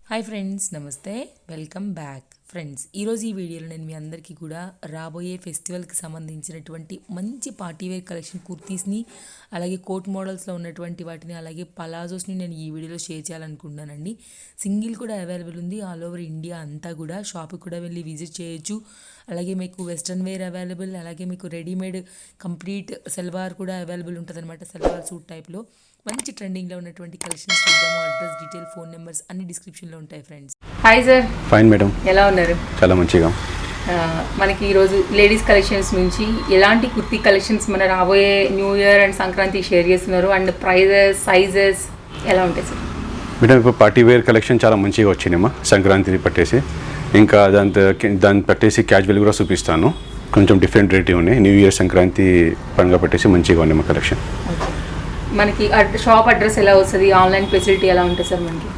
Hi friends, నమస్తే, welcome back friends. ఈరోజు ఈ వీడియోలో నేను మీ అందరికీ కూడా రాబోయే ఫెస్టివల్కి సంబంధించినటువంటి మంచి పార్టీవేర్ కలెక్షన్ కుర్తీస్ని, అలాగే కోట్ మోడల్స్లో ఉన్నటువంటి వాటిని, అలాగే పలాజోస్ని నేను ఈ వీడియోలో షేర్ చేయాలనుకుంటున్నానండి. సింగిల్ కూడా అవైలబుల్ ఉంది ఆల్ ఓవర్ ఇండియా అంతా కూడా. షాప్కి కూడా వెళ్ళి విజిట్ చేయొచ్చు. అలాగే మీకు వెస్ట్రన్ వేర్ అవైలబుల్, అలాగే మీకు రెడీమేడ్ కంప్లీట్ సల్వార్ కూడా అవైలబుల్ ఉంటుంది అనమాట. సల్వార్ సూట్ టైప్లో మంచి ట్రెండింగ్లో ఉన్నటువంటి కలెక్షన్స్ చూద్దాము. అడ్రస్, డీటెయిల్, ఫోన్ నెంబర్స్ అన్ని డిస్క్రిప్షన్లో ఉంటాయి friends. Hi sir. Fine madam, ఎలా ఉన్నారు? చాలా మంచిగా. మనకి ఈరోజు లేడీస్ కలెక్షన్స్ నుంచి ఎలాంటి కుర్తీ కలెక్షన్స్ మన రాబోయే new year and Sankranti share చేస్తున్నారు, అండ్ ప్రైజెస్, సైజెస్ ఎలా ఉంటాయి సార్? మేడం ఇప్పుడు పార్టీ వేర్ కలెక్షన్ చాలా మంచిగా వచ్చినాయమ్మా. సంక్రాంతిని పట్టేసి ఇంకా దాన్ని పట్టేసి క్యాజువల్ కూడా చూపిస్తాను. కొంచెం డిఫరెంట్ రేట్ ఉన్నాయి. న్యూ ఇయర్ సంక్రాంతి పండుగ పట్టేసి మంచిగా ఉన్నాయి మా కలెక్షన్. మనకి షాప్ అడ్రస్ ఎలా వస్తుంది, ఆన్లైన్ ఫెసిలిటీ ఎలా ఉంటుంది సార్? మనకి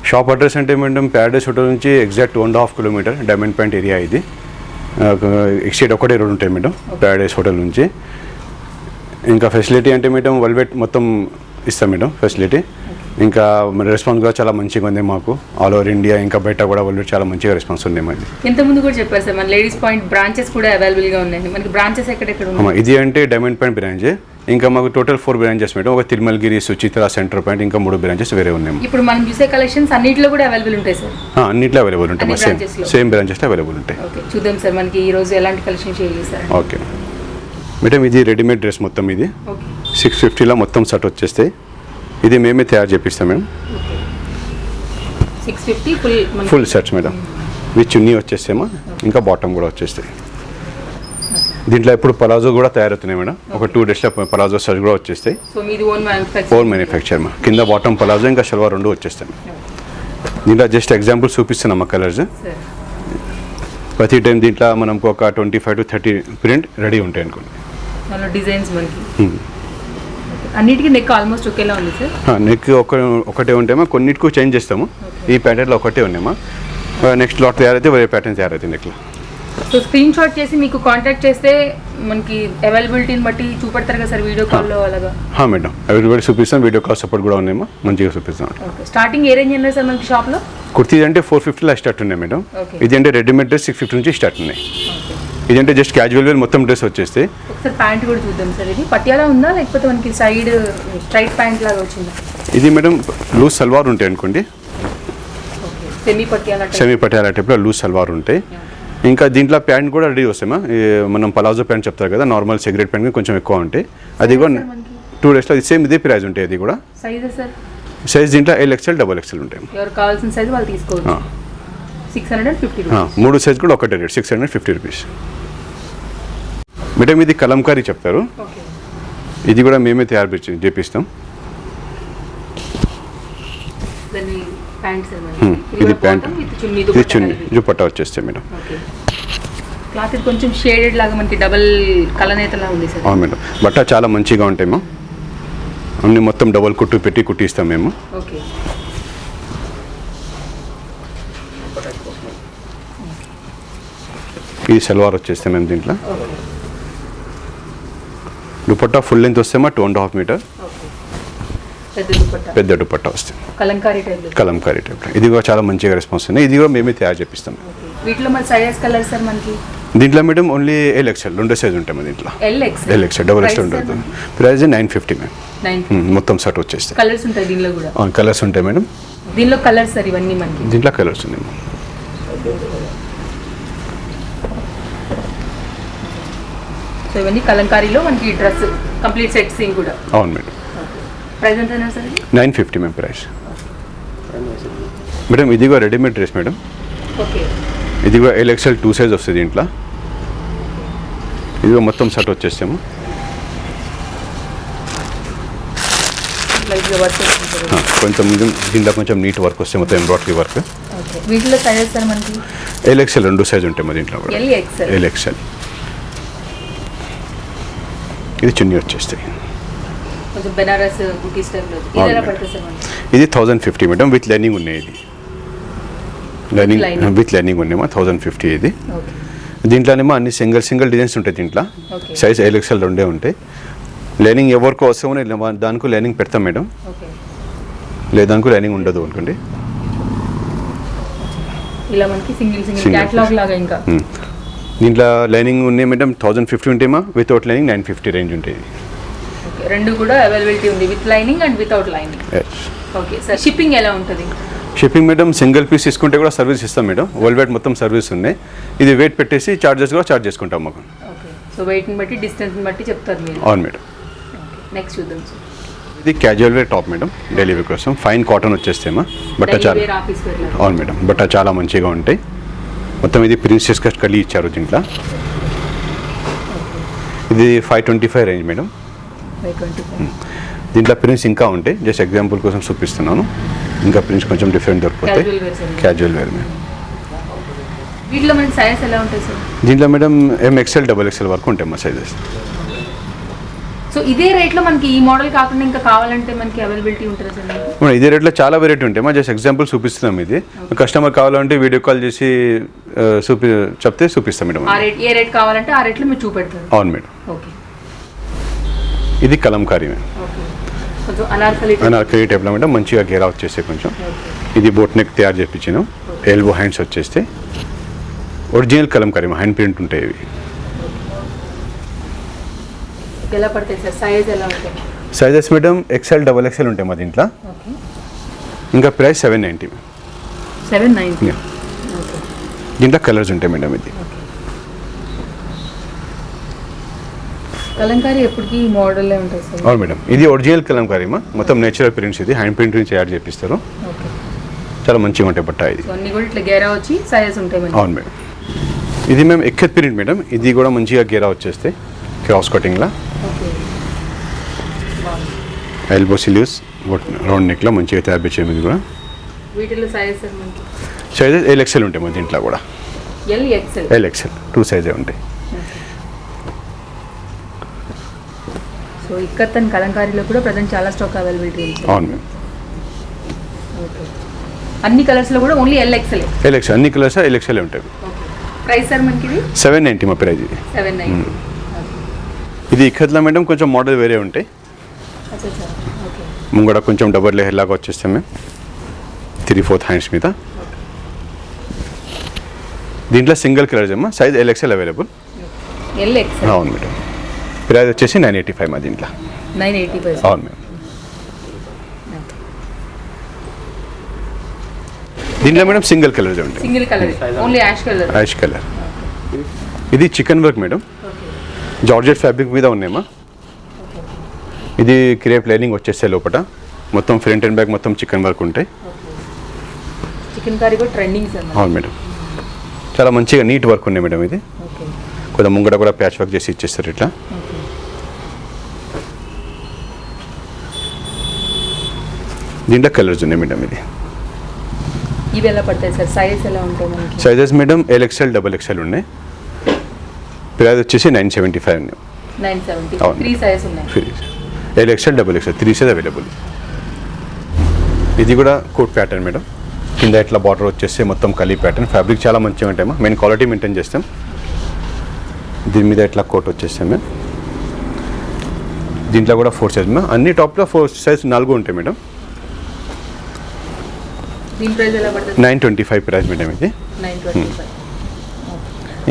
షాప్ అడ్రస్ అంటే మేడం ప్యారడైస్ హోటల్ నుంచి exact 1.5 kilometre diamond point area. ఇది ఎక్స్టేట్ ఒకటే రోడ్ ఉంటాయి మేడం ప్యారడైస్ హోటల్ నుంచి. ఇంకా ఫెసిలిటీ అంటే మేడం వెల్వెట్ మొత్తం ఇస్తాం మేడం ఫెసిలిటీ. ఇంకా రెస్పాన్స్ కూడా చాలా మంచిగా ఉంది మాకు. ఆల్ ఓవర్ ఇండియా ఇంకా బయట కూడా వెల్వెట్ చాలా మంచిగా రెస్పాన్స్ ఉంది మాది. ఇంతకుముందు కూడా చెప్పారు సార్, మన లేడీస్ పాయింట్ బ్రాంచెస్ కూడా అవైలబుల్గా ఉన్నాయి. మనకి బ్రాంచెస్ ఎక్కడెక్కడ ఉన్నాయి? ఇది అంటే డైమండ్ పాయింట్ బ్రాంచ్, ఇంకా మాకు టోటల్ 4 బ్రాంచెస్ మేడం. ఒక తిరుమలగిరి, సుచిత్ర, సెంటర్ పాయింట్, ఇంకా 3 బ్రాంచెస్ వేరే ఉన్నాయి. ఇప్పుడు మనం చూసే కలెక్షన్స్ అన్నిటిలో కూడా అవైలబుల్ ఉంటాయి సార్? అన్నిట్లో అవైలబుల్ ఉంటాయి, సేమ్ బ్రాంచెస్లో అవైలబుల్ ఉంటాయి. ఓకే, చూద్దాం సార్ మనకి ఈ రోజు ఎలాంటి కలెక్షన్ షేర్ చేశారు. ఓకే మేడం, ఇది రెడీమేడ్ డ్రెస్ మొత్తం. ఇది 650లో మొత్తం సెట్ వచ్చేస్తాయి. ఇది మేమే తయారు చేపిస్తాం madam. 650 full sets madam. With chunni వచ్చేస్తేమో ఇంకా బాటమ్ కూడా వచ్చేస్తాయి. దీంట్లో ఇప్పుడు పలాజో కూడా తయారవుతున్నాయి మేడం. ఒక 2 డేస్లో పలాజో సెట్ కూడా వచ్చేస్తాయి. ఓన్ మ్యానుఫ్యాక్చర్ మా. కింద బాటమ్ పలాజో ఇంకా షల్వార్ 2 వచ్చేస్తాయి. దీంట్లో జస్ట్ ఎగ్జాంపుల్ చూపిస్తున్నాం మా కలర్స్. ప్రతి టైం దీంట్లో మనకు ఒక 25 to 30 ప్రింట్ రెడీ ఉంటాయి అనుకోండి. డిజైన్స్ మనకి అన్నిటికీ నెక్ ఆల్మోస్ట్ ఒకేలా ఉంది సార్? నెక్ ఒకటే ఉంటామా, కొన్నిటికి చేంజ్ చేస్తాము. ఈ ప్యాటర్న్లో ఒకటే ఉన్నామా, నెక్స్ట్ లాట్ తయారైతే వేరే ప్యాటర్న్ తయారైతే నెక్లో. సో స్క్రీన్ షాట్ చేసి మీకు కాంటాక్ట్ చేస్తే మనకి అవైలబిలిటీని బట్టి చూపెడతారు కదా సార్ వీడియో కాల్లో అలాగా? మేడం అవైలబిలిటీ చూపిస్తాం, వీడియో కాల్ సపోర్ట్ కూడా ఉన్నాయమ్మా, మంచిగా చూపిస్తాం. స్టార్టింగ్ ఏ రేంజ్ ఉన్నాయి సార్ మనకి షాప్లో? కుర్తీ అంటే 450లో స్టార్ట్ ఉన్నాయి మేడం. ఇది అంటే రెడీమేడ్ డ్రెస్ 650 నుంచి స్టార్ట్ ఉన్నాయి. ఇదంటే జస్ట్ క్యాజువల్ వేర్ మొత్తం డ్రెస్ వచ్చేస్తే. ఒకసారి ప్యాంట్ కూడా చూద్దాం సార్. ఇది పటియాలా ఉందా లేకపోతే మనకి సైడ్ స్ట్రైట్ ప్యాంట్ లాగా వచ్చిందా? ఇది మేడం లూజ్ సల్వార్ ఉంటాయి అనుకోండి, సెమీ పటియాలా టైప్లో లూజ్ సల్వార్ ఉంటాయి. ఇంకా దీంట్లో ప్యాంట్ కూడా రెడీ వస్తామా. మనం పలాజో ప్యాంట్ చెప్తారు కదా, నార్మల్ సిగరెట్ ప్యాంట్ కొంచెం ఎక్కువ ఉంటాయి. అది కూడా 2 డేస్లో అది సేమ్ ఇదే ప్రైస్ ఉంటాయి. అది కూడా సైజ్ దీంట్లో LXL, XXL ఉంటాయి. కావాల్సిన సైజ్ వాళ్ళు తీసుకోవచ్చు. 650. 3 సైజ్ కూడా ఒకటే రేట్, 650 రూపీస్ మేడం. ఇది కలంకారీ చెప్తారు. ఇది కూడా మేమే తయారు చేపిస్తాం. ఇది ప్యాంట్, ఇది చున్నీ, దుపట్టా వచ్చేస్తాయి మేడం. క్లాత్ కొంచెం షేడెడ్ లాగా మనకి డబల్ కలనేతలా ఉంది సార్. అవును మేడం, బట్ట చాలా మంచిగా ఉంటాయి మా. అన్ని మొత్తం డబల్ కుట్టు పెట్టి కుట్టిస్తాం మేము. ఓకే, ఇది సల్వార్ వచ్చేస్తాం మేము. దీంట్లో దుపట్టా ఫుల్ లెంత్ వస్తేమా 2.5 మీటర్ పెద్ద దుపట్టా వస్తుంది. కలంకారీ టైప్. ఇది కూడా చాలా మంచిగా రెస్పాన్స్ ఉంది. ఇది కూడా మేమే తయారు చేపిస్తాం. వీటిలో మన సైజెస్ కలర్స్ సార్ మనకి? దీంట్లో మేడం ఓన్లీ LXL 2 సైజ్ ఉంటాయి మా దీంట్లో. LXL, XXL ఉంటుంది. Price 950 ma'am. మొత్తం సెట్ వచ్చేస్తాయి. కలర్స్ ఉంటాయి దీనిలో కూడా? కలర్స్ ఉంటాయి మేడం. దీనిలో కలర్స్ సార్ ఇవన్నీ మనకి? దీంట్లో కలర్స్ ఉన్నాయి. సో ఇవన్నీ కలంకారీలో మనకి డ్రెస్ కంప్లీట్ సెట్స్ కూడా? అవును మేడం. ప్రైస్ ఎంత సార్? 950 ma'am price. మేడం ఇది కూడా రెడీమేడ్ డ్రెస్ మేడం. ఓకే, ఇది కూడా LXL 2 సైజ్ వస్తుంది దీంట్లో. ఇది మొత్తం సెట్ వచ్చేస్తాము. కొంచెం దీంట్లో కొంచెం నీట్ వర్క్ వస్తే మొత్తం ఎంబ్రాయిడరీ వర్క్. వీటిలో సైజెస్ సార్ మనకి? LXL 2 సైజ్ ఉంటాయి మా దీంట్లో కూడా. LXL. ఇది చున్నీ వచ్చేస్తాయి. ఇది 1050 మేడం. విత్ లైనింగ్ ఉన్నాయి. ఇది లైనింగ్ విత్ లైనింగ్ ఉన్నాయమ్మా. 1050 ఇది. దీంట్లోనేమో అన్ని సింగిల్ డిజైన్స్ ఉంటాయి. దీంట్లో సైజ్ LXL 2 ఉంటాయి. లైనింగ్ ఎవరికో వస్తామో దానికి లైనింగ్ పెడతాం మేడం, లేదానికి లైనింగ్ ఉండదు అనుకోండి. ఇలా మనకి సింగిల్ క్యాటలాగ్ లాగా ఇంకా. దీంట్లో లైనింగ్ ఉన్నాయి మేడం 1050 ఉంటాయమ్మా, వితౌట్ లైనింగ్ 950 రేంజ్ ఉంటుంది. ఓకే, రెండు కూడా అవైలబిలిటీ ఉంది, with lining and without lining. Okay sir, shipping ఎలా ఉంటుంది? షిప్పింగ్ మేడం సింగిల్ పీస్ తీసుకుంటే కూడా సర్వీస్ ఇస్తాం మేడం, వరల్డ్ వైడ్ మొత్తం సర్వీస్ ఉన్నాయి. ఇది వెయిట్ పెట్టేసి చార్జెస్ కూడా చార్జ్ చేసుకుంటాం మాకు. ఓకే, సో వెయిట్ని బట్టి డిస్టెన్స్ని బట్టి చెప్తారు మీరు. అవును మేడం. నెక్స్ట్ చూద్దాం సార్. ఇది casual wear top madam, daily wear కోసం. ఫైన్ కాటన్ వచ్చేస్తేమా బట్ట చాలా. అవును మేడం, బట్ట చాలా మంచిగా ఉంటాయి. మొత్తం ఇది ప్రిన్సెస్ కట్ కలి ఇచ్చారు దీంట్లో. ఇది 525 రేంజ్ మేడం. 525. దీంట్లో ప్రింట్స్ ఇంకా ఉంటాయి, జస్ట్ ఎగ్జాంపుల్ కోసం చూపిస్తున్నాను. ఇంకా ప్రింట్స్ కొంచెం డిఫరెంట్ దొరుకుతాయి. Casual wear madam. వీటిలో మనకి సైజెస్ ఎలా ఉంటాయి సార్? దీంట్లో మేడం MXL XXL వరకు ఉంటాయి మా సైజెస్. సో ఇదే రేట్లో మనకి ఈ మోడల్ కాకుండా ఇంకా కావాలంటే మనకి అవైలబిలిటీ ఉంటుందా సార్? ఇదే రేట్లో చాలా వెరైటీ ఉంటాయి మా, జస్ట్ ఎగ్జాంపుల్ చూపిస్తున్నాం. ఇది కస్టమర్ కావాలంటే వీడియో కాల్ చేసి చెప్తే చూపిస్తాం మేడం. ఏ రేట్ కావాలంటే ఆ రేట్లో మీరు చూపెడతారు. అవును మేడం. ఓకే, ఇది కలంకారీ మేడం. కొంచెం అనార్కలి టైప్లో మేడం, మంచిగా గేరా వచ్చేస్తే కొంచెం. ఇది బోట్ నెక్ తయారు చేయించాను, ఎల్బో హ్యాండ్స్ వచ్చేస్తే ఒరిజినల్ కలంకారీ హ్యాండ్ ప్రింట్ ఉంటాయి ఇవి. ఎలా పడతాయి సార్? సైజ్ ఎలా ఉంటాయి? సైజెస్ మేడం XL XXL ఉంటాయి మా దీంట్లో. ఇంకా ప్రైస్ 790. 790. దీంట్లో కలర్స్ ఉంటాయి మేడం. ఇది కలంకారీ ఎప్పటికీ మోడల్ ఉంటుంది సార్? అవును మేడం, ఇది ఒరిజినల్ కలంకారీ మా, మొత్తం నేచురల్ ప్రింట్స్. ఇది హ్యాండ్ ప్రింట్ నుంచి తయారు చేపిస్తారు. చాలా మంచిగా ఉంటాయి బట్ట. ఇది అన్ని కూడా ఇట్లా గేరా వచ్చి సైజెస్ ఉంటాయి. అవును మేడం. ఇది మేము ఎక్కత్ ప్రింట్ మేడం, ఇది కూడా మంచిగా గేరా వచ్చేస్తాయి క్రాస్ కటింగ్లా. ఎల్బో స్లీవ్స్ రౌండ్ నెక్లో మంచిగా తయారు చేసాము. ఇది కూడా వీటిలో సైజెస్ LXL ఉంటాయి మా దీంట్లో కూడా. LXL 2 సైజే ఉంటాయి. సో ఇక్కత్ అండ్ కలంకారీలో కూడా ప్రజెంట్ చాలా స్టాక్ అవైలబిలిటీ ఉంది. అవును మేడం. అన్ని కలర్స్లో కూడా ఓన్లీ LXL. అన్ని కలర్స్ LXL ఉంటాయి. ప్రైస్ సార్ మనకి ఇది 790 మా ప్రైస్. ఇది 790. ఇది ఇక్కత్లో మేడం కొంచెం మోడల్ వేరే ఉంటాయి. ముంగడ కొంచెం డబుల్ లేయర్ లాగా వచ్చేస్తాం మేము, 3/4 హ్యాండ్స్ మీద. దీంట్లో సింగిల్ కలర్స్ ఏమో, సైజ్ LXL అవైలబుల్. అవును మేడం. ప్రైస్ వచ్చేసి 985 మా దీంట్లో. 985. అవును మేడం. దీంట్లో మేడం సింగిల్ కలర్స్ ఉంటాయి. Single colour only ash colour. ఇది chikan work madam, georgette fabric మీద ఉన్నాయమ్మా. ఇది క్రేప్ లైనింగ్ వచ్చేస్తే లోపల మొత్తం ఫ్రంట్ అండ్ బ్యాక్ మొత్తం చికెన్ వర్క్ ఉంటాయి. చికెన్ కర్రీ కూడా ట్రెండింగ్ సార్. అవును మేడం, చాలా మంచిగా నీట్ వర్క్ ఉన్నాయి మేడం. ఇది కొంచెం ముంగడ కూడా ప్యాచ్ వర్క్ చేసి ఇచ్చేస్తారు ఇట్లా. దీంట్లో కలర్స్ ఉన్నాయి మేడం. ఇవి ఎలా పడతాయి సార్? సైజెస్ ఎలా ఉంటాయి? సైజెస్ మేడం LXL XXL ఉన్నాయి. ప్రైస్ వచ్చేసి 975 ఉన్నాయి. 970. 3 సైజెస్ ఉన్నాయి. LXL XXL 3 size available. ఇది కూడా కోట్ ప్యాటర్న్ మేడం, కింద ఇట్లా బార్డర్ వచ్చేస్తే మొత్తం కలీ ప్యాటర్న్. ఫ్యాబ్రిక్ చాలా మంచిగా ఉంటాయమ్మా, మెయిన్ క్వాలిటీ మెయింటైన్ చేస్తాం. దీని మీద ఇట్లా కోట్ వచ్చేస్తాం మేము. దీంట్లో కూడా 4 సైజ్ మేడం, అన్ని టాప్లో 4 సైజ్ 4 ఉంటాయి మేడం. 925 price madam. ఇది 925.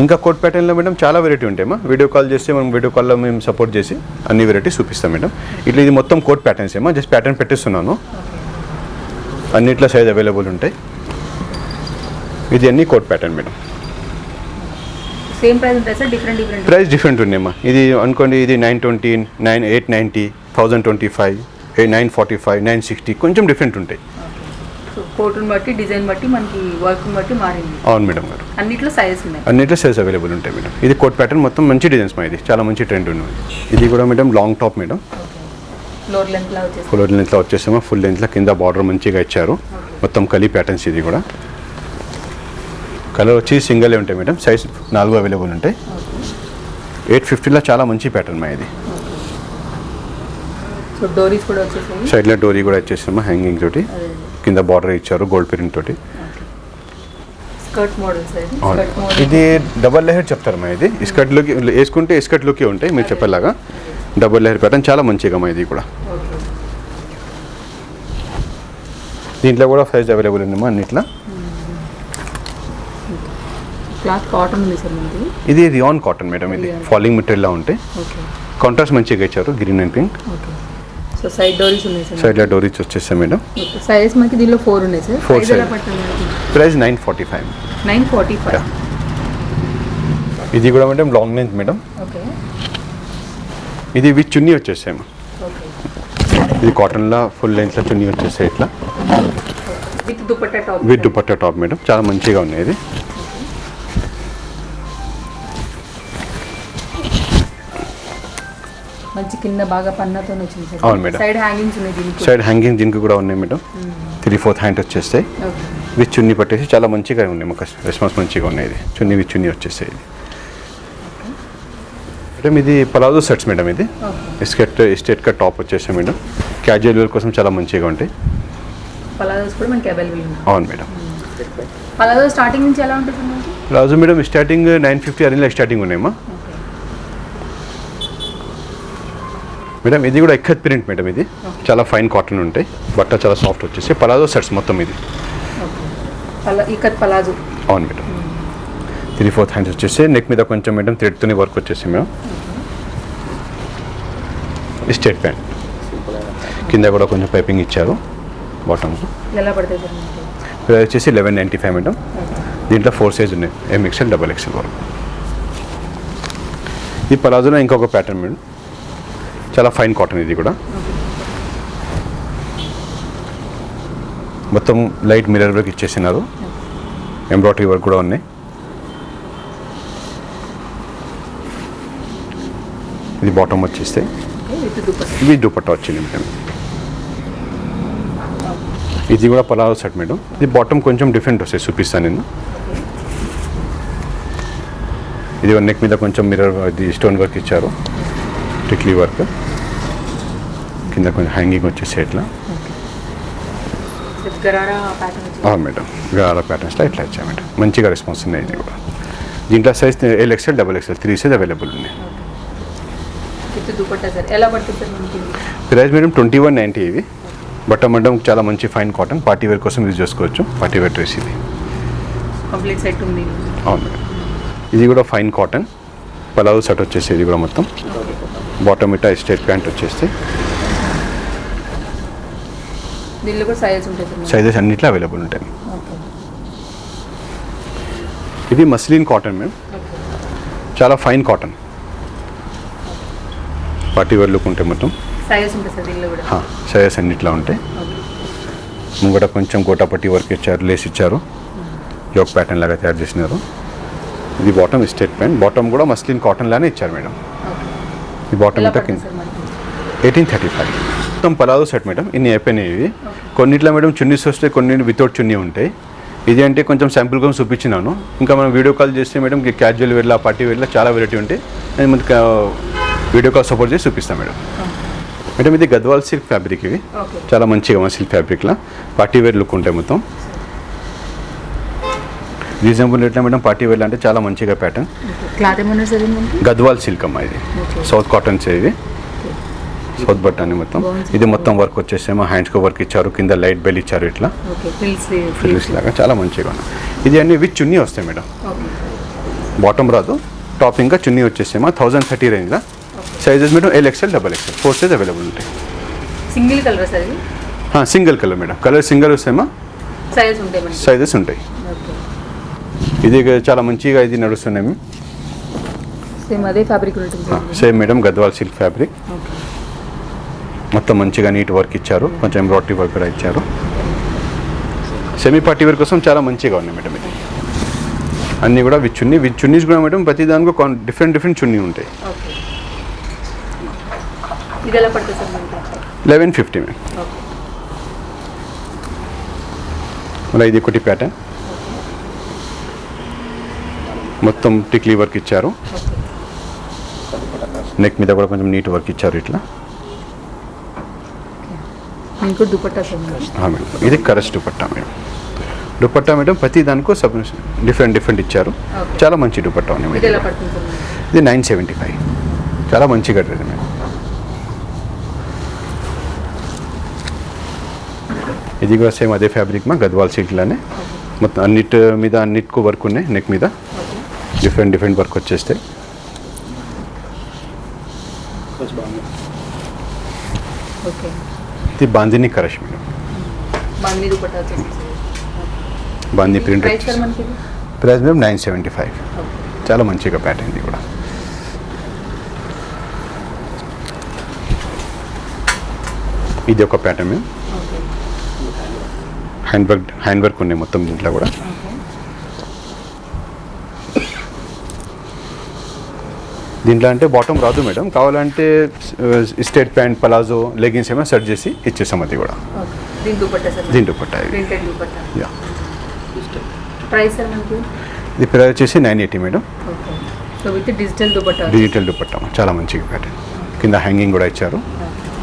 ఇంకా కోట్ ప్యాటర్న్లో మేడం చాలా వెరైటీ ఉంటాయమ్మా. వీడియో కాల్ చేస్తే మనం వీడియో కాల్లో మేము సపోర్ట్ చేసి అన్ని వెరైటీస్ చూపిస్తాం మేడం. ఇట్లా ఇది మొత్తం కోట్ ప్యాటర్న్స్ ఏమో, జస్ట్ ప్యాటర్న్ పెట్టిస్తున్నాను. అన్నిట్లో సైజ్ అవైలబుల్ ఉంటాయి. ఇది అన్ని coat pattern madam. Same price ఉంటాయి సార్? డిఫరెంట్ ప్రైస్ డిఫరెంట్ ఉన్నాయమ్మా. ఇది అనుకోండి, ఇది 920, 890, 1025, 945, 960 కొంచెం డిఫరెంట్ ఉంటాయి. కోట్ని బట్టి డిజైన్ బట్టి మనకి వర్క్ బట్టి మారింది. అవును మేడం గారు. అన్నిట్లో సైజెస్ ఉన్నాయి. అన్నిట్లో సైజ్ అవైలబుల్ ఉంటాయి మేడం. ఇది కోట్ ప్యాటర్న్ మొత్తం మంచి డిజైన్స్ మా, ఇది చాలా మంచి ట్రెండ్ ఉన్నది. ఇది కూడా madam long top madam, floor లెంత్లో వచ్చేసామో. ఫుల్ లెంత్లో కింద బార్డర్ మంచిగా ఇచ్చారు, మొత్తం కలీ ప్యాటర్న్స్. ఇది కూడా కలర్ వచ్చి సింగిల్ ఉంటాయి మేడం, సైజ్ 4 అవైలబుల్ ఉంటాయి. 850లో చాలా మంచి ప్యాటర్న్ మా ఇది. డోరీస్ కూడా వచ్చేసాయి, సైడ్లో డోరీ కూడా వచ్చేసామో హ్యాంగింగ్ తోటి, కింద బార్డర్ ఇచ్చారు గోల్డ్ ప్రింట్ తోటి. స్కర్ట్ మోడల్ ఇది డబల్ లేయర్ చెప్తారు మా. ఇది స్కర్ట్లోకి వేసుకుంటే స్కర్ట్లోకి ఉంటాయి మీరు చెప్పేలాగా. డబల్ లేయర్ ప్యాటర్న్ చాలా మంచిగా మా ఇది కూడా. దీంట్లో కూడా సైజ్ అవైలబుల్ ఉందమ్మా అన్నిట్లో. క్లాత్ కాటన్ ఉంది సార్ మనకి. ఇది రియాన్ కాటన్ మేడం, ఇది ఫాలింగ్ మెటీరియల్ లా ఉంటాయి. ఓకే కాంట్రాస్ట్ మంచిగా ఇచ్చారు, green and pink. Okay. So side డోరీస్ ఉన్నాయి సార్. సైడ్లో డోరీస్ వచ్చేస్తాయి మేడం. సైజెస్ మనకి దీనిలో 4 ఉన్నాయి సార్. 4 ప్రైస్ ఎలా size. పడుతుంది మనకి? ప్రైస్ 945. 945. ఇది కూడా madam long length madam. Okay ఇది విత్ చున్నీ వచ్చేసాయి. ఓకే. ఇది కాటన్లో ఫుల్ లెంత్లో చున్నీ వచ్చేసాయి ఇట్లా, with dupatta top. With dupatta top madam. చాలా మంచిగా ఉన్నాయి ఇది. మంచి కింద బాగా పన్నాతో వచ్చింది సార్. అవును మేడం. సైడ్ హ్యాంగింగ్స్ ఉన్నాయి దీనికి. సైడ్ హ్యాంగింగ్ దీనికి కూడా ఉన్నాయి మేడం. 3/4 హ్యాండ్ వచ్చేస్తాయి. ఓకే విత్ చున్నీ పట్టేసి చాలా మంచిగా ఉన్నాయి, మాకు రెస్పాన్స్ మంచిగా ఉన్నాయి. ఇది చున్నీ విత్ చున్నీ వచ్చేసాయి. ఇది మేడం ఇది పలాజో సెట్స్ మేడం. ఇది ఓకే. స్టేట్ కట్ టాప్ వచ్చేసాయి మేడం. క్యాజువల్ వేర్ కోసం చాలా మంచిగా ఉంటాయి. పలాజోస్ కూడా మనకి అవైలబుల్ ఉంది. అవును మేడం. పలాజో స్టార్టింగ్ నుంచి ఎలా ఉంటుంది మనకి? పలాజో మేడం స్టార్టింగ్ 950 అరేంజ్లో స్టార్టింగ్ ఉన్నాయమ్మా ఓకే మేడం. ఇది కూడా ఎక్కత్ ప్రింట్ మేడం. ఇది చాలా ఫైన్ కాటన్ ఉంటాయి, బట్ట చాలా సాఫ్ట్ వచ్చేసి పలాజో సెట్స్ మొత్తం ఇది. ఓకే. ఇకత్ పలాజో. అవును మేడం. 3/4 హ్యాండ్స్ వచ్చేసి నెక్ మీద కొంచెం మేడం థ్రెడ్తోని వర్క్ వచ్చేసి మేడం. స్టేట్ ప్యాంట్ కింద కూడా కొంచెం పైపింగ్ ఇచ్చారు బాటమ్. ఎలా పడతాయి సార్ మనకి? ప్రైస్ వచ్చేసి 1195 మేడం. దీంట్లో 4 సైజ్ ఉన్నాయి, MXL XXL వరకు. ఈ పలాజోలో ఇంకొక ప్యాటర్న్ మేడం, చాలా ఫైన్ కాటన్. ఇది కూడా మొత్తం లైట్ మిర్రర్ వర్క్ ఇచ్చేసినారు, ఎంబ్రాయిడరీ వర్క్ కూడా ఉన్నాయి. ఇది బాటమ్ వచ్చేస్తే ఇవి దుపట్టా వచ్చింది మేడం. ఇది కూడా పలాజో సెట్ మేడం. ఇది బాటమ్ కొంచెం డిఫరెంట్ వస్తాయి, చూపిస్తాను నేను. ఇది నెక్ మీద కొంచెం మిర్రర్ ఇది స్టోన్ వర్క్ ఇచ్చారు, టిక్లీ వర్క్. కింద కొంచెం హ్యాంగింగ్ వచ్చేసి ఇట్లా. అవును మేడం, గరారా ప్యాటర్న్స్లో ఇట్లా ఇచ్చా మేడం. మంచిగా రెస్పాన్స్ ఉన్నాయి. ఇది కూడా దీంట్లో size LXL XXL 3 size available ఉన్నాయి. ఎలా పడుతుంది సార్ మనకి? Price madam 2190. ఇది బట్ట మేడం చాలా మంచి ఫైన్ కాటన్, పార్టీ వేర్ కోసం యూజ్ చేసుకోవచ్చు. పార్టీ వేర్ డ్రెస్ ఇది. కంప్లీట్ సెట్ ఉంది. అవును మేడం. ఇది కూడా ఫైన్ కాటన్ పలాజో సెట్ వచ్చేసి. ఇది కూడా మొత్తం బాటమ్ ఇట్టా స్ట్రైట్ ప్యాంట్ వచ్చేస్తే. దీనిలో కూడా సైజెస్ ఉంటాయి సార్. సైజెస్ అన్నిట్లో అవైలబుల్ ఉంటాయి. ఓకే ఇది మస్లిన్ కాటన్ మేడం, చాలా fine cotton, party wear look ఉంటాయి మొత్తం. సైజెస్ ఉంటాయి సార్ దీనిలో కూడా. సైజెస్ అన్నిట్లో ఉంటాయి. ముంగట కొంచెం గోటాపట్టి వర్క్ ఇచ్చారు, లేస్ ఇచ్చారు, యోక్ ప్యాటర్న్ లాగా తయారు చేసినారు. ఇది బాటమ్ స్ట్రైట్ ప్యాంట్, బాటమ్ కూడా మస్లిన్ కాటన్ లానే ఇచ్చారు మేడం. ఈ బాటమ్ ఇట్లా కింద 1835. మొత్తం పలాజో సెట్ మేడం. ఇన్ని అయిపోయినాయి. ఇవి కొన్నిట్లో మేడం చున్నీస్ వస్తాయి, కొన్ని వితౌట్ చున్నీ ఉంటాయి. ఇది అంటే కొంచెం శాంపుల్ కోసం చూపించినాను. ఇంకా మనం వీడియో కాల్ చేస్తే మేడం క్యాజువల్ వేర్లా పార్టీ వేర్లా చాలా వెరైటీ ఉంటాయి. నేను మనకి వీడియో కాల్ సపోర్ట్ చేసి చూపిస్తాను మేడం. మేడం ఇది గద్వాల్ సిల్క్ ఫ్యాబ్రిక్. ఇవి చాలా మంచిగా సిల్క్ ఫ్యాబ్రిక్లా పార్టీ వేర్ లుక్ ఉంటాయి మొత్తం. రీజనబుల్ రేట్లో మేడం. పార్టీ వేర్ అంటే చాలా మంచిగా ప్యాటర్న్. క్లాత్ ఏమన్నా సార్ గద్వాల్ సిల్క్ అమ్మా. ఇది సౌత్ కాటన్స్. ఇది సౌత్ బట్ అని మొత్తం. ఇది మొత్తం వర్క్ వచ్చేసేమో హ్యాండ్స్కి వర్క్ ఇచ్చారు, కింద లైట్ బెల్ ఇచ్చారు ఇట్లా ఫ్రిల్స్ లాగా చాలా మంచిగా ఉన్నాయి. ఇది అన్ని విత్ చున్నీ వస్తాయి మేడం. బాటమ్ రాదు, టాప్ ఇంకా చున్నీ వచ్చేసేమో 1030 రేంజ్లో. Sizes madam LXL XXL 4 size available ఉంటాయి. సింగిల్ కలర్ సార్ ఇది? Single colour madam. Colour single వస్తాయమ్మా, సైజెస్ ఉంటాయి. ఇది చాలా మంచిగా ఇది నడుస్తున్నాయి. సేమ్ అదే ఫ్యాబ్రిక్ ఉంటుంది. Same madam Gadwal silk fabric. మొత్తం మంచిగా నీట్ వర్క్ ఇచ్చారు, కొంచెం ఎంబ్రాయిడరీ వర్క్ కూడా ఇచ్చారు. సెమీ పార్టీ వేర్ కోసం చాలా మంచిగా ఉన్నాయి మేడం. ఇది అన్నీ కూడా విత్ చున్నీస్ కూడా మేడం. ప్రతి దానికి డిఫరెంట్ చున్నీ ఉంటాయి. 1150 మేడం. మళ్ళీ ఇది ఒకటి ప్యాటర్న్, మొత్తం టిక్లీ వర్క్ ఇచ్చారు. నెక్ మీద కూడా కొంచెం నీట్ వర్క్ ఇచ్చారు ఇట్లా. మేడం ఇది కరస్ దుపట్టా మేడం. దుపట్టా మేడం ప్రతి దానికో డిఫరెంట్ ఇచ్చారు. చాలా మంచి దుపట్టా ఉంది మేడం. ఇది 975. చాలా మంచిగా డ్రెస్ మేడం. ఇది కూడా సేమ్ అదే ఫ్యాబ్రిక్ మా గద్వాల్ సిల్క్లోనే మొత్తం అన్నిటికూ వర్క్ ఉన్నాయి. నెక్ మీద డిఫరెంట్ వర్క్ వచ్చేస్తే ఓకే. ఇది బాందిని కరష్ మేడం. బాందిని దుపట్టా వచ్చేసి బాందిని ప్రింట్ ప్రైస్ సార్ మనకి ప్రైస్ మేడం 975. ఓకే. చాలా మంచిగా ప్యాటర్న్ ఇది కూడా. ఇది ఒక ప్యాటర్న్ మేము ఓకే. హ్యాండ్ వర్క్ ఉన్నాయి మొత్తం దీంట్లో కూడా. ఓకే. దీంట్లో అంటే బాటమ్ రాదు మేడం, కావాలంటే స్ట్రేట్ ప్యాంట్ పలాజో లెగిన్స్ ఏమైనా సెట్ చేసి ఇచ్చేసాం అది కూడా. ఓకే. దీని దుపట్టా సార్ దీంట్లో పట్టాయి. Printed dupatta. Yeah. Price sir మనకి ఇది ప్రైస్ వచ్చేసి 980 madam. Okay. So with digital dupatta. Digital dupatta చాలా మంచిగా ప్యాటర్న్. కింద హ్యాంగింగ్ కూడా ఇచ్చారు.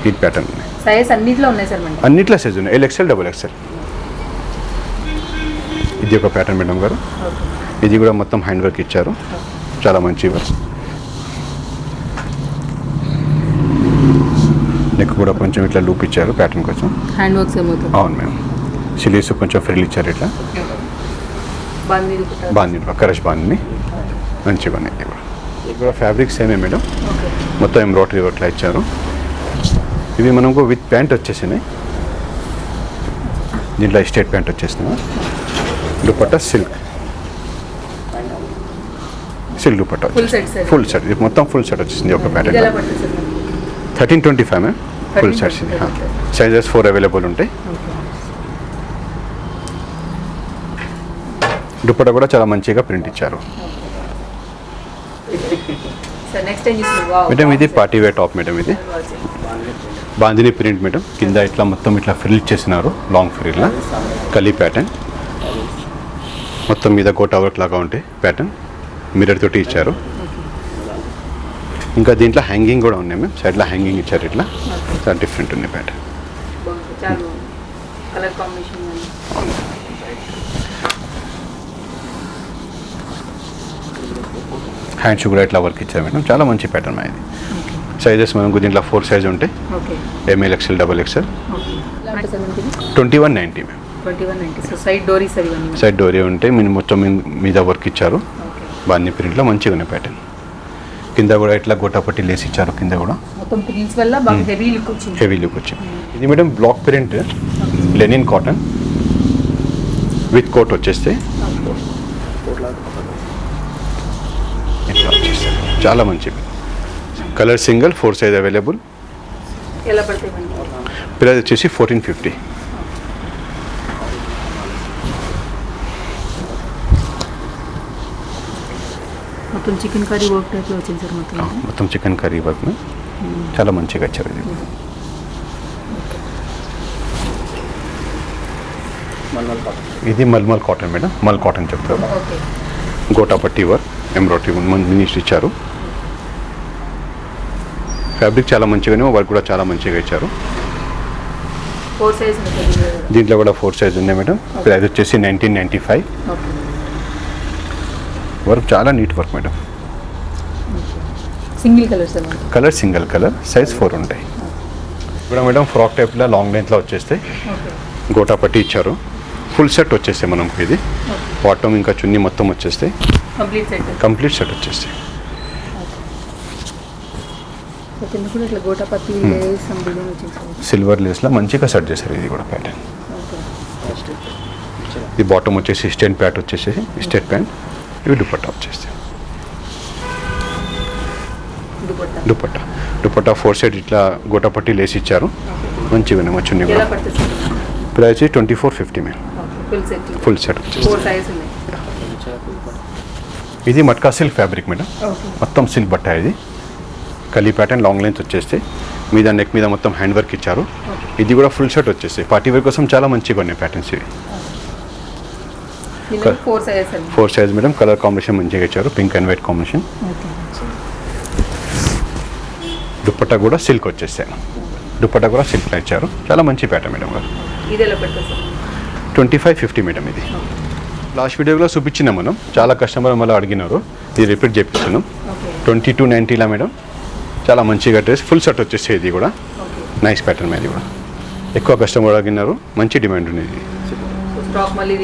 హీట్ ప్యాటర్న్ ఉన్నాయి. సైజ్ అన్నిట్లో ఉన్నాయి సార్ మనకి. అన్నిట్లో సైజ్ ఉన్నాయి. LXL XXL. ఇది ఒక ప్యాటర్న్ మేడం గారు. ఓకే. ఇది కూడా మొత్తం హ్యాండ్ వర్క్ ఇచ్చారు. చాలా మంచి వర్క్. నెక్ కూడా కొంచెం ఇట్లా లూప్ ఇచ్చారు ప్యాటర్న్ కొంచెం. హ్యాండ్ వర్క్స్ ఏమవుతుంది? అవును మేడం. సిలీస్ కొంచెం ఫ్రిల్ ఇచ్చారు ఇట్లా. బాందిని దుపట్టా. బాందిని కరష్ బాందిని మంచిగా ఉన్నాయి. ఇది కూడా ఫ్యాబ్రిక్ సేమే మేడం. ఓకే. మొత్తం ఎంబ్రాయిడరీ వర్క్లా ఇచ్చారు. ఇవి మనకు విత్ ప్యాంట్ వచ్చేసినాయి. దీంట్లో స్ట్రేట్ ప్యాంట్ వచ్చేసినాయి. Dupatta silk dupatta full set sir. Full set. ఇది మొత్తం ఫుల్ సెట్ వచ్చేసింది ఒక ఇది ఎలా ప్యాటర్న్. పడుతుంది సార్ మనకి? 1325 మ్యామ్. ఫుల్ సెట్స్ ఇది. సైజెస్ 4 అవైలబుల్ ఉంటాయి. ఓకే. దుపట్టా కూడా చాలా మంచిగా ప్రింట్ ఇచ్చారు సార్ నెక్స్ట్ టైం చూస్తున్నాం. వావ్. మేడం. ఇది పార్టీ వేర్ టాప్ మేడం. ఇది బాందిని ప్రింట్ మేడం. కింద ఇట్లా మొత్తం ఇట్లా ఫ్రిల్ ఇచ్చేసినారు. లాంగ్ ఫ్రిల్లా కలీ ప్యాటర్న్. మొత్తం మీద కోట్ వర్క్ లాగా ఉంటాయి ప్యాటర్న్. మిర్రర్ తోటి ఇచ్చారు. ఇంకా దీంట్లో హ్యాంగింగ్ కూడా ఉన్నాయి మ్యామ్. సైడ్లో హ్యాంగింగ్ ఇచ్చారు ఇట్లా. చాలా డిఫరెంట్ ఉన్నాయి ప్యాటర్న్. చాలా కలర్ కాంబినేషన్. హ్యాండ్స్ కూడా ఇట్లా వర్క్ ఇచ్చారు మేడం. చాలా మంచి ప్యాటర్న్ ఇది. సైజెస్ మనకు దీంట్లో 4 సైజ్ ఉంటాయి. Okay. ML XL XXL. Okay. అంటే సార్ మనకి 2190 మ్యామ్. 2190. సో సైడ్ డోరీస్ అవి ఇవన్నీ. సైడ్ డోరీ ఉంటాయి. మొత్తం మీద వర్క్ ఇచ్చారు. ఓకే. బాందిని ప్రింట్లో మంచిగా ఉన్నాయి ప్యాటర్న్. కింద కూడా ఇట్లా గోటాపట్టి లేసి ఇచ్చారు. కింద కూడా మొత్తం ప్రింట్స్ వల్ల బాగా హెవీ లుక్ వచ్చింది. హెవీ లుక్ వచ్చింది. ఇది madam black print linen cotton with coat వచ్చేస్తే ఇట్లా వచ్చేస్తాయి. చాలా మంచి కలర్ సింగిల్ 4 సైజ్ అవైలబుల్. ఎలా పడతాయి మనకి? ప్రైస్ వచ్చేసి 1450. మొత్తం చికెన్ కర్రీ వర్క్ టైప్లో వచ్చింది సార్ మొత్తం. మొత్తం చికెన్ కర్రీ వర్క్ చాలా మంచిగా ఇచ్చారు. ఇది ఇది మల్మల్ కాటన్ మేడం. మల్ కాటన్ చెప్తారు. ఓకే. గోటాపట్టి వర్క్ ఎంబ్రాయిడరీ మినిస్ట్ ఇచ్చారు. ఫ్యాబ్రిక్ చాలా మంచిగానే, వర్క్ కూడా చాలా మంచిగా ఇచ్చారు. 4 సైజ్ ఉంటుంది. దీంట్లో కూడా 4 సైజ్ ఉన్నాయి మేడం. ప్రైస్ వచ్చేసి 1995. ఓకే. వర్క్ చాలా neat work madam. Single colour sir మనకి. కలర్ సింగిల్ కలర్ సైజ్ 4 ఉంటాయి. ఇప్పుడు మేడం ఫ్రాక్ టైప్లో లాంగ్ లెంత్లో వచ్చేస్తాయి. ఓకే. గోటాపట్టి ఇచ్చారు. ఫుల్ సెట్ వచ్చేస్తాయి మనకు. ఇది బాటమ్ ఇంకా చున్నీ మొత్తం వచ్చేస్తాయి. కంప్లీట్ సెట్ వచ్చేస్తాయి. కింద కూడా ఇట్లా గోటాపత్తి లేస్ సమ్ డిజైన్ వచ్చింది సార్. సిల్వర్ లేస్లో మంచిగా సెట్ చేశారు. ఇది కూడా ప్యాటర్న్. ఓకే. ఇది బాటమ్ వచ్చేసి స్టెన్ ప్యాంట్ వచ్చేసి స్టేట్ ప్యాంట్. ఇవి దుపట్టా వచ్చేస్తాయి. దుపట్టా 4 సైడ్ ఇట్లా గోటాపట్టి లేసి ఇచ్చారు. మంచిగా ఉన్నాయి చున్నీ కూడా. ఎలా పడుతుంది sir? Price 2450 madam. Full set. Full set వచ్చేసి 4 సైజ్ ఉన్నాయి. ఇది matka silk fabric madam. Okay. మొత్తం సిల్క్ బట్ట. ఇది కలీ ప్యాటర్న్ లాంగ్ లెంత్ వచ్చేస్తే మీద నెక్ మీద మొత్తం హ్యాండ్ వర్క్ ఇచ్చారు. ఇది కూడా ఫుల్ షర్ట్ వచ్చేసి పార్టీ వేర్ కోసం చాలా మంచిగా ఉన్నాయి ప్యాటర్న్స్ ఇవి. 4 సైజ్ అండి. 4 సైజ్ మేడం. కలర్ కాంబినేషన్ మంచిగా ఇచ్చారు. Pink and white combination. Okay. Dupatta కూడా సిల్క్ వచ్చేస్తాయి. దుపట్టా కూడా సిల్క్లో ఇచ్చారు. చాలా మంచి ప్యాటర్న్ మేడం గారు. ఇది ఎలా పడుతుంది సార్? 2550 మేడం. ఇది లాస్ట్ వీడియోలో చూపించినాం మనం. చాలా కస్టమర్ మళ్ళీ అడిగినారు. ఇది రిపీట్ చేపిస్తున్నాం. ఓకే. 2290లా మేడం. చాలా మంచిగా డ్రెస్ ఫుల్ సెట్ వచ్చేసి. ఇది కూడా ఓకే. Nice pattern. ఇది కూడా ఎక్కువ కస్టమర్ అడిగినారు. మంచి డిమాండ్ ఉంది. ఇది స్టాక్ మళ్ళీ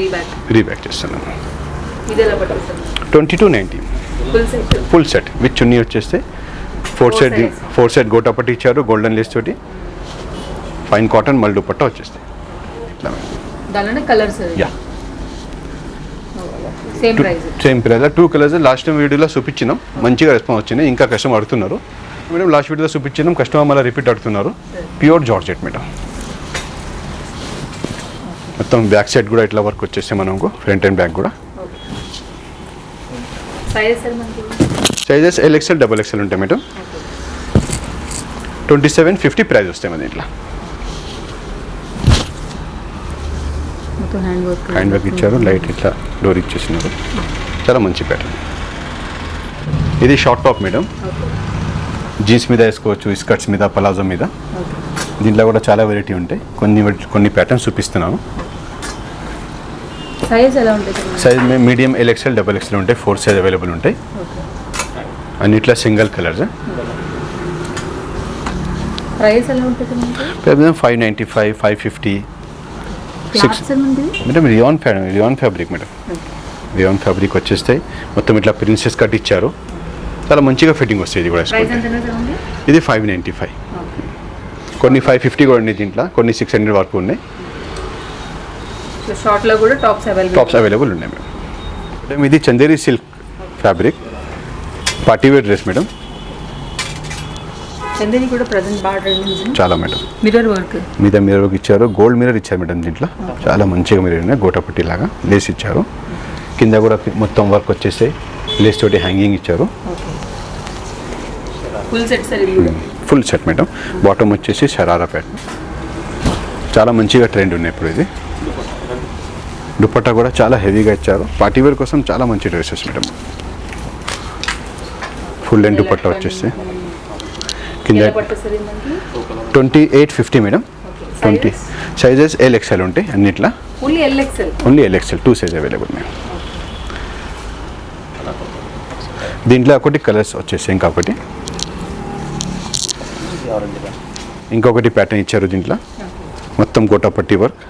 రీబ్యాక్ చేస్తున్నాను. ఇది ఎలా పడుతుంది? 2290 ఫుల్ సెట్ విత్ చున్నీ వచ్చేస్తే ఫోర్ సెట్ గోటాపట్టి ఇచ్చారు గోల్డెన్ లేస్ తోటి, ఫైన్ కాటన్ మల్ దుపట్టా వచ్చేస్తాయి. దానిలోనే colours yeah same price. Same price 2 colours last time వీడియోలో చూపించినాం, మంచిగా రెస్పాన్స్ వచ్చినాయి. ఇంకా కస్టమర్ అడుగుతున్నారు మేడం, లాస్ట్ వీడియోలో చూపించినాం, కస్టమర్ మళ్ళీ రిపీట్ అడుగుతున్నారు. ప్యూర్ జార్జెట్ మేడం, మొత్తం బ్యాక్ సైడ్ కూడా ఇట్లా వర్క్ వచ్చేస్తే మనకు ఫ్రంట్ అండ్ బ్యాక్ కూడా. సైజెస్ LXL XXL ఉంటాయి మేడం. 2750 ప్రైస్ వస్తాయి మన ఇట్లా. హ్యాండ్ వర్క్ ఇచ్చారు, లైట్ ఇట్లా డోర్ ఇచ్చేసినారు, చాలా మంచి ప్యాటర్న్. ఇది షార్ట్ టాప్ మేడం, జీన్స్ మీద వేసుకోవచ్చు, స్కర్ట్స్ మీద, పలాజో మీద. దీంట్లో కూడా చాలా వెరైటీ ఉంటాయి, కొన్ని ప్యాటర్న్స్ చూపిస్తున్నాను. సైజ్ ఎలా ఉంటుంది? సైజ్ మీడియం LXL XXL ఉంటాయి, 4 సైజ్ అవైలబుల్ ఉంటాయి. అన్నిట్లో సింగిల్ కలర్స్. ప్రైస్ ఎలా ఉంటుంది? 595, 550. Madam rayon fabric madam, rayon fabric వచ్చేస్తాయి. మొత్తం ఇట్లా ప్రిన్సెస్ కట్ ఇచ్చారు, చాలా మంచిగా ఫిట్టింగ్ వస్తాయి. ఇది కూడా ఇది 595, కొన్ని 550 కూడా ఉన్నాయి దీంట్లో, కొన్ని 600 వరకు ఉన్నాయి. షార్ట్లో కూడా టాప్స్ అవైలబుల్ ఉన్నాయి మేడం. మేడం ఇది Chanderi silk fabric, party wear dress madam. Chanderi కూడా ప్రెజెంట్ బాగా ట్రెండింగ్. చాలా మేడం, మిర్రర్ వర్క్ మీద మిర్రర్ వర్క్ ఇచ్చారు, గోల్డ్ మిర్రర్ ఇచ్చారు మేడం. దీంట్లో చాలా మంచిగా మిర్రర్ ఉన్నాయి, గోటపట్టి లాగా లేస్ ఇచ్చారు. కింద కూడా మొత్తం వర్క్ వచ్చేసి లేస్ తోటి హ్యాంగింగ్ ఇచ్చారు. Full set madam. బాటమ్ వచ్చేసి షరారా ప్యాటర్న్, చాలా మంచిగా ట్రెండ్ ఉన్నాయి ఇప్పుడు. ఇది దుపట్టా కూడా చాలా హెవీగా ఇచ్చారు, పార్టీవేర్ కోసం చాలా మంచి dresses madam. Full length dupatta వచ్చేసి కింద 2850 మేడం. 20 సైజెస్ LXL ఉంటాయి అన్నిట్లా. Only LXL 2 size available madam. దీంట్లో ఒకటి కలర్స్ వచ్చేసి ఇంకొకటి ప్యాటర్న్ ఇచ్చారు దీంట్లో, మొత్తం గోటాపట్టి వర్క్.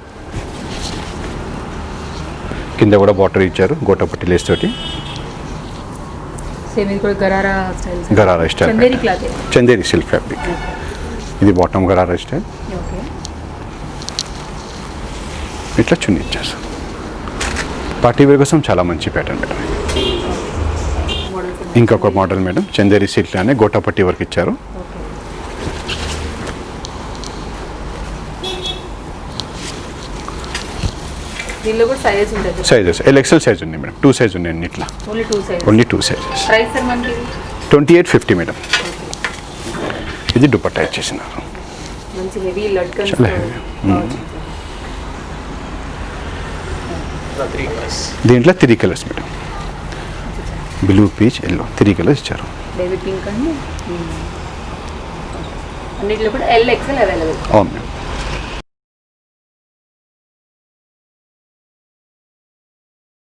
కింద కూడా బార్డర్ ఇచ్చారు గోటాపట్టి లేస్ తోటి. Gharara style, Chanderi silk fabric. ఇది బాటమ్ గరారా స్టైల్, ఇట్లా చున్నీ ఇచ్చారు. పార్టీవేర్ కోసం చాలా మంచి ప్యాటర్న్ మేడం. ఇంకొక మోడల్ మేడం, చందేరి సిల్క్ అనే గోటాపట్టి వర్క్ ఇచ్చారు. సైజెస్ LXL సైజ్ ఉంది మేడం, 2 సైజ్ ఉన్నాయి అన్నిట్లా. Only 2 sizes. 2850 మేడం. ఇది దుపట్టా ఇచ్చేసినారు, చాలా హెవీ. దీంట్లో 3 colours madam, blue, peach, yellow, 3 colours ఇచ్చారు. అవును మేడం.